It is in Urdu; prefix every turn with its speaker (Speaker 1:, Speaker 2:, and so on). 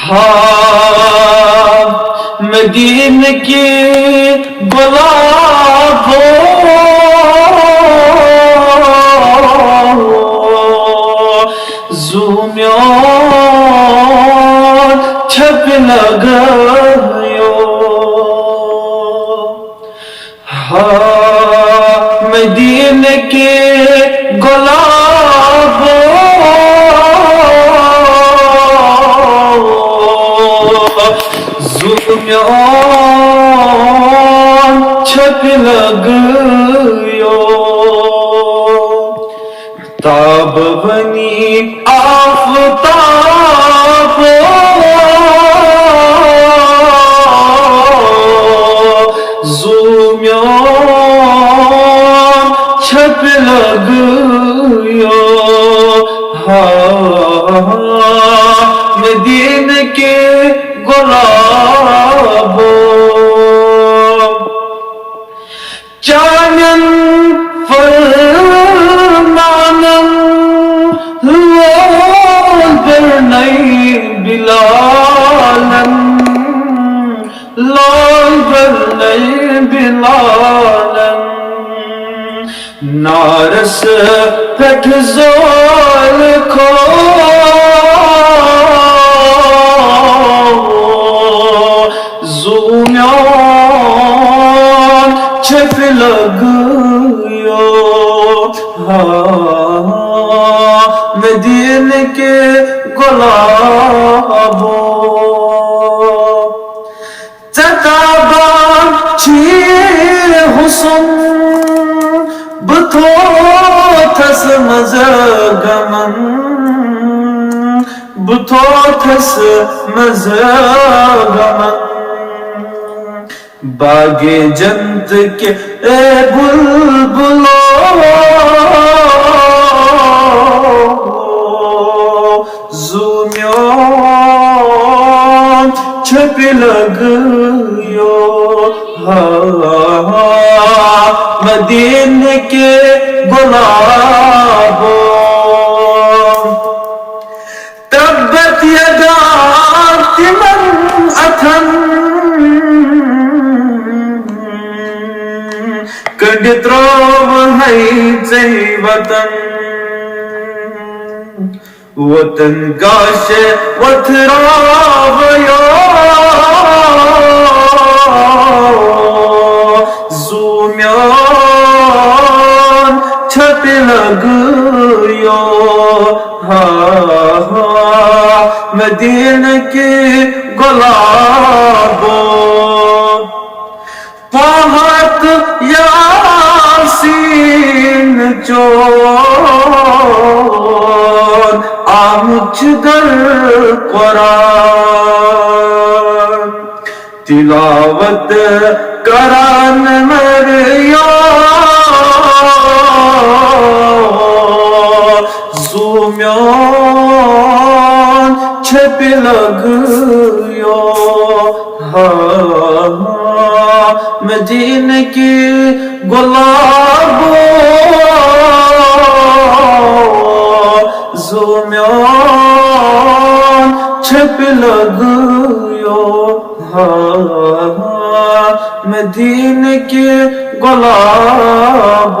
Speaker 1: ہاں مدینے کی گلاب ہو زومیان چھپ لگایو ہاں مدینے کی گلاب ہو زومیان چھپ لگایو تاب بنی آفتاب زومیان چھپ لگایو ہاں مدینے کے گلاب چانن فرمانن لال برنئی بلالن لال برنئی بلالن نارس پھٹ زول کھو زومیان چھپ لگایو ہاں مدینے کے گلاب تتابان چی حسن بتو تھس مزگمن بتو تھس مزگمن باغ جنت کے اے بلبلو زومیان چھپ لگایو ہاں مدینے کے گلاب تبت یدا من اتھن کنڈتروب ہے چی وطن وطن گاش وتھراب یو زومیان چھپ لگایو ہاں مدینے کے گلاب پاہت یاسین چون آمچ در قرآن تلاوت کران مریا زومیان چھپ لگایو ہاں مدینے کی گلاب زومیان چھپ لگایو ہاں مدینے کے گلاب